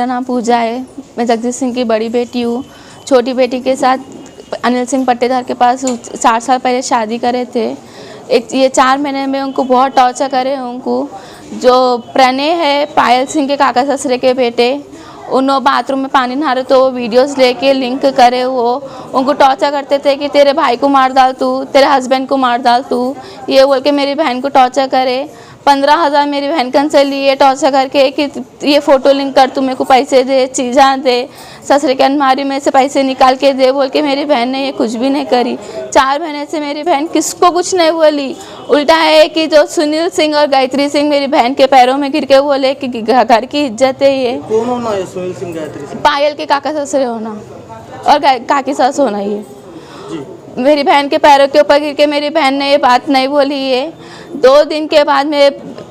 बेटा नाम पूजा है, मैं जगदीश सिंह की बड़ी बेटी हूँ। छोटी बेटी के साथ अनिल सिंह पट्टेदार के पास 4 साल पहले शादी करे थे। ये 4 महीने में उनको बहुत टॉर्चर करे। उनको जो प्रणय है, पायल सिंह के काका ससुरे के बेटे, उन्होंने बाथरूम में पानी नहा रहे तो वो वीडियोस लेके लिंक करे। वो उनको टॉर्चर करते थे कि तेरे भाई को मार डाल तू, तेरे हस्बैंड को मार डाल तू, ये बोल के मेरी बहन को टॉर्चर करे। 15,000 मेरी बहन कन से लिए टॉर्चर करके कि ये फ़ोटो लिंक कर, तू मेरे को पैसे दे, चीज़ां दे, ससुरे के अलमारी में से पैसे निकाल के दे, बोल के मेरी बहन ने ये कुछ भी नहीं करी। 4 महीने से मेरी बहन किसको कुछ नहीं बोली। उल्टा है कि जो सुनील सिंह और गायत्री सिंह मेरी बहन के पैरों में गिर के बोले कि घर की इज्जत है ये। कौन होना है सुनील सिंह, गायत्री सिंह? पायल के काका ससुरे होना और काकी सास होना। ये जी मेरी बहन के पैरों के ऊपर गिर के मेरी बहन ने ये बात नहीं बोली है। 2 दिन के बाद मेरे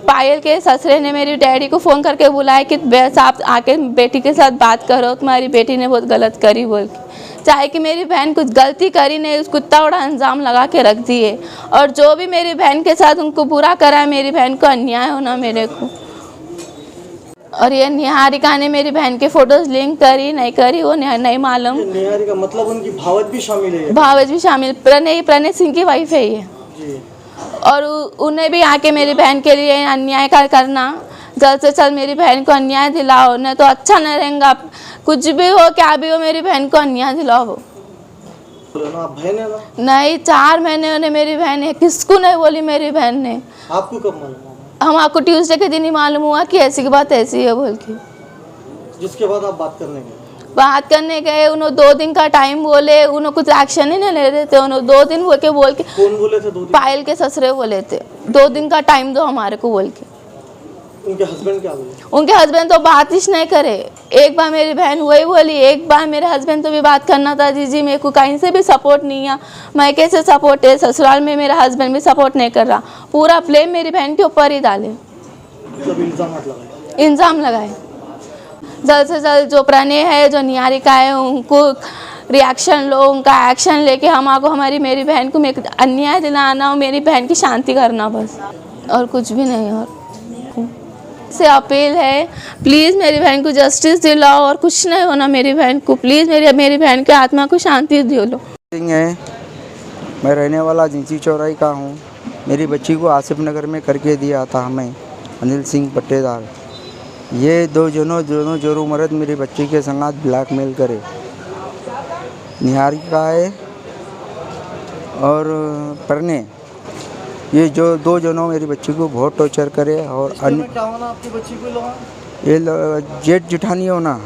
पायल के ससुरे ने मेरी डैडी को फ़ोन करके बुलाया कि आप आके बेटी के साथ बात करो, तुम्हारी बेटी ने बहुत गलत करी बोल के। चाहे कि मेरी बहन कुछ गलती करी नहीं, उसको इतना बड़ा इल्ज़ाम लगा के रख दिए। और जो भी मेरी बहन के साथ उनको बुरा करा है, मेरी बहन को अन्याय होना मेरे को। और ये निहारिका ने मेरी बहन के फोटोज लिंक करी नहीं करी वो नहीं मालूम। निहारिका मतलब उनकी भावज भी शामिल है? भावज भी शामिल, प्रणय सिंह की वाइफ है ये जी। और उन्हें भी आके मेरी बहन के लिए अन्याय करना। जल्द से जल्द मेरी बहन को अन्याय दिलाओ, नहीं तो अच्छा नहीं रहेगा। कुछ भी हो क्या भी हो, मेरी बहन को अन्याय दिलाओ। आप बहन है ना? नहीं, 4 महीने उन्हें मेरी बहन है, किसको नहीं बोली मेरी बहन ने। आपको कब मालूम? हम आपको ट्यूसडे के दिन ही मालूम हुआ कि ऐसी की बात ऐसी है बोल के। जिसके बाद आप बात करने गए, उन्होंने 2 दिन का टाइम बोले, उन्होंने कुछ एक्शन ही नहीं ले रहे थे। उन्होंने 2 दिन बोल के कौन बोले थे? 2 दिन? पायल के ससुरे बोले थे 2 दिन का टाइम दो हमारे को बोल के। उनके हस्बैंड क्या बोले? उनके हस्बैंड तो बात ही नहीं करे। एक बार मेरी बहन वही बोली, एक बार मेरे हस्बैंड तो भी बात करना था, जी मेरे को कहीं से भी सपोर्ट नहीं है, मैं कैसे सपोर्ट है, ससुराल में मेरा हस्बैंड भी सपोर्ट नहीं कर रहा। पूरा ब्लेम मेरी बहन के ऊपर ही डाले, इल्ज़ाम लगाए। जल्द से जल्द जो प्रणय है, जो निहारिका है, उनको रिएक्शन लो, उनका एक्शन लेके हमारे हमारी मेरी बहन को अन्याय दिलाना और मेरी बहन की शांति करना, बस और कुछ भी नहीं। और से अपील है, प्लीज़ मेरी बहन को जस्टिस दिलाओ और कुछ नहीं होना मेरी बहन को। प्लीज़ मेरी बहन की आत्मा को शांति दिलो। मैं रहने वाला जिंसी चौराही का हूँ। मेरी बच्ची को आसिफ नगर में करके दिया था हमें अनिल सिंह पट्टेदार। ये दोनों जोरू मर्द मेरी बच्ची के संग ब्लैकमेल करे। निहारिका है और प्रणय, ये जो 2 जनों मेरी बच्ची को बहुत टॉर्चर करे। और क्या होना आपकी बच्ची को? ये जेठ जिठानी होना,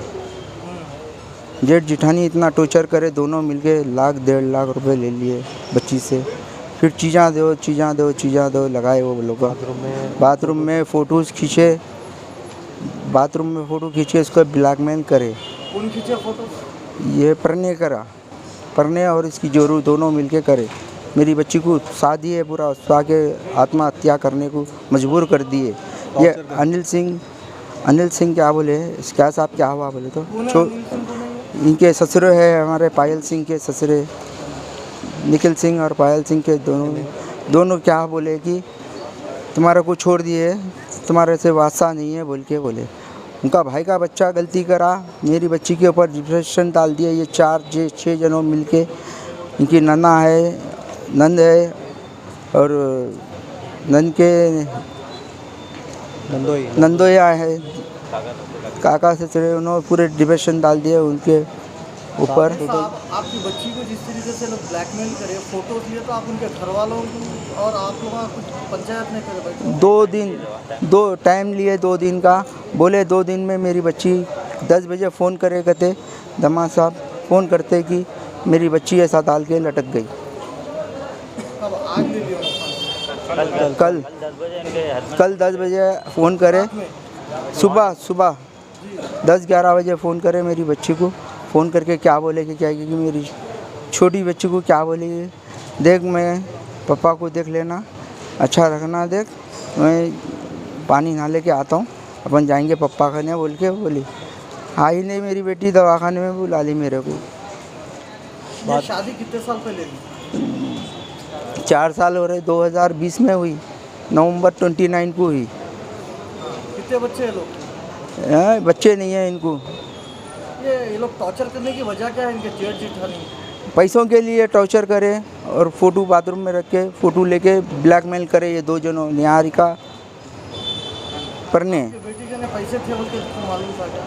जेठ जिठानी इतना टॉर्चर करे, दोनों मिलके 1,00,000 1.5 लाख रुपए ले लिए बच्ची से। फिर चीज़ां दो लगाए वो लोग। बाथरूम में फ़ोटोज़ खींचे, बाथरूम में फ़ोटो खींचे, इसको ब्लैकमेल करे। कौन खींचे फोटो? ये प्रणय करा, प्रणय और इसकी जोरू दोनों मिलके करे। मेरी बच्ची को शादी है पूरा उसका के आत्महत्या करने को मजबूर कर दिए। ये अनिल सिंह क्या बोले, क्या साहब क्या हुआ बोले तो इनके ससुरे है हमारे पायल सिंह के ससुरे, निखिल सिंह और पायल सिंह के दोनों क्या बोले कि तुम्हारे को छोड़ दिए, तुम्हारे से वास्ता नहीं है बोल के बोले। उनका भाई का बच्चा गलती करा, मेरी बच्ची के ऊपर डिप्रेशन डाल दिया। ये 4-6 जनों मिलके, इनकी नंद है और नंद के नंदोया है, काका से चले, उन्होंने पूरे डिप्रेशन डाल दिए उनके ऊपर। आपकी बच्ची को जिस तरीके से लोग ब्लैकमेल करे, फोटो लिए, तो आप उनके घर वालों को और आप लोगों का कुछ पंचायत नहीं करे? 2 दिन 2 टाइम लिए, 2 दिन का बोले। 2 दिन में मेरी बच्ची 10 बजे फ़ोन करे कहते, दमा साहब फ़ोन करते कि मेरी बच्ची ऐसा डाल के लटक गई। कल 10 बजे फ़ोन करे, सुबह 10-11 बजे फ़ोन करे मेरी बच्ची को। फ़ोन करके क्या बोले कि मेरी छोटी बच्ची को क्या बोले, देख मैं पापा को देख लेना, अच्छा रखना, देख मैं पानी नहा लेके आता हूँ, अपन जाएंगे पप्पा खाने बोल के बोली। आई नहीं मेरी बेटी, दवाखाने में बुला ली मेरे को। शादी कितने साल पहले हुई? 4 साल हो रहे, 2020 में हुई, नवंबर 29 को हुई। कितने बच्चे हैं लोग? बच्चे नहीं हैं इनको। ये लोग टॉर्चर करने की वजह क्या है इनके जेठ जेठानी? पैसों के लिए टॉर्चर करे और फ़ोटो बाथरूम में रख के फ़ोटो लेके ब्लैकमेल करे ये दो जनों, निहारिका परने। ये बेटी के ने पैसे थे बोल के तुमको मालूम था क्या?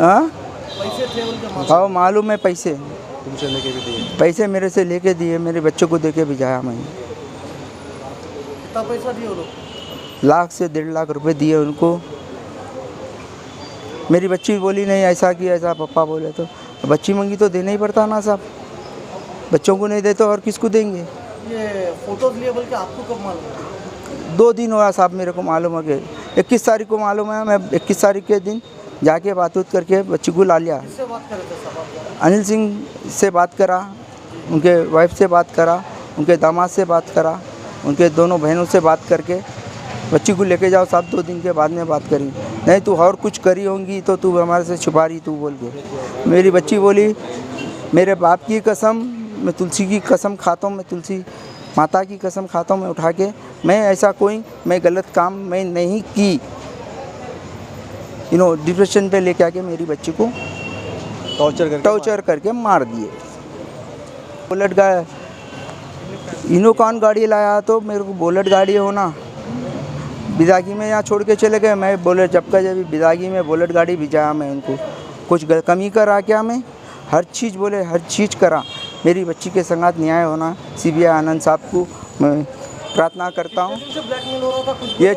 हाँ पैसे थे बोल के मालूम? हाँ मालूम है, पैसे तुमसे लेके भी दिए? पैसे मेरे से लेके दिए, मेरे बच्चों को दे के भिजाया मैंने। कितना पैसा दिए वो लोग? 1 लाख से 1.5 लाख रुपए दिए उनको। मेरी बच्ची बोली नहीं ऐसा कि ऐसा पापा बोले, तो बच्ची मंगी तो देना ही पड़ता ना साहब, बच्चों को नहीं देते और किसको देंगे। ये फोटोज लिए बोल के आपको कब मालूम? 2 दिन हुआ साहब मेरे को मालूम है कि 21 तारीख को मालूम है। मैं 21 तारीख के दिन जाके बात करके बच्ची को ला लिया। किससे बात करे थे साहब आप? अनिल सिंह से बात करा, उनके वाइफ से बात करा, उनके दामाद से बात करा, उनके दोनों बहनों से बात करके बच्ची को लेके जाओ साहब। 2 दिन के बाद में बात करी, नहीं तू और कुछ करी होंगी तो तू हमारे से छुपा रही तू बोल के। मेरी बच्ची बोली मेरे बाप की कसम, मैं तुलसी की कसम खाता हूँ, मैं तुलसी माता की कसम खाता हूँ, मैं उठा के मैं ऐसा कोई मैं गलत काम मैं नहीं की। डिप्रेशन पे लेके आके मेरी बच्ची को टॉर्चर करके मार दिए। बुलेट इनो कौन गाड़ी लाया तो मेरे को बुलेट गाड़ी हो ना, बिदागी में यहाँ छोड़ के चले गए। मैं बुलेट जब बिदागी में बुलेट गाड़ी भिजाया मैं उनको, कुछ कमी करा क्या? मैं हर चीज़ बोले, हर चीज़ करा। मेरी बच्ची के संगात न्याय होना CBI आनंद साहब को मैं प्रार्थना करता हूँ। ब्लैकमेल हो रहा था कुछ? ये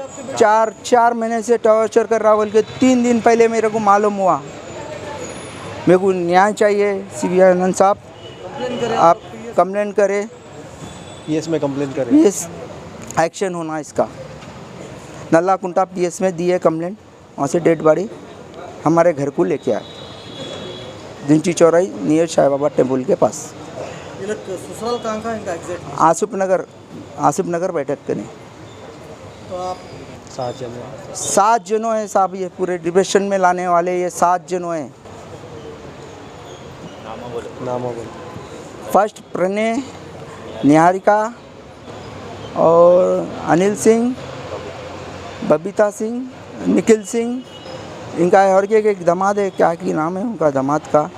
4 महीने से टॉर्चर कर रहा बोल के 3 दिन पहले मेरे को मालूम हुआ। मेरे को न्याय चाहिए। CBI आनंद साहब कंप्लेन करें आप कंप्लेन करें, PS में कंप्लेन करें। PS एक्शन होना इसका। नल्ला कुंटा PS में दी है कंप्लेंट, वहाँ से डेड बॉडी हमारे घर को लेके आए, दिनची चौराही नियर साई बाबा टेम्पल के पास। ये लोग ससुराल कहाँ का इनका एग्जैक्ट? आसिफ नगर बैठक के नहीं। तो आप 7 जनों हैं साहब, ये पूरे डिप्रेशन में लाने वाले ये 7 जनों हैं। नाम बोलो। फर्स्ट प्रणय, निहारिका और अनिल सिंह, बबीता सिंह, निखिल सिंह, इनका और के एक दामाद है, क्या की नाम है उनका दामाद का,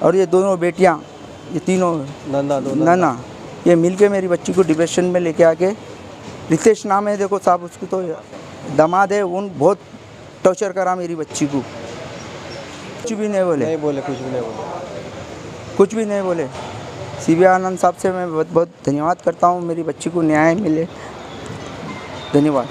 और ये दोनों बेटियां, ये तीनों नन्ना ये मिलके मेरी बच्ची को डिप्रेशन में लेके आके, रितेश नाम है देखो साहब उसको, तो दामाद है, उन बहुत टॉर्चर करा मेरी बच्ची को। कुछ भी नहीं बोले CBI आनंद साहब से मैं बहुत बहुत धन्यवाद करता हूँ, मेरी बच्ची को न्याय मिले। धन्यवाद।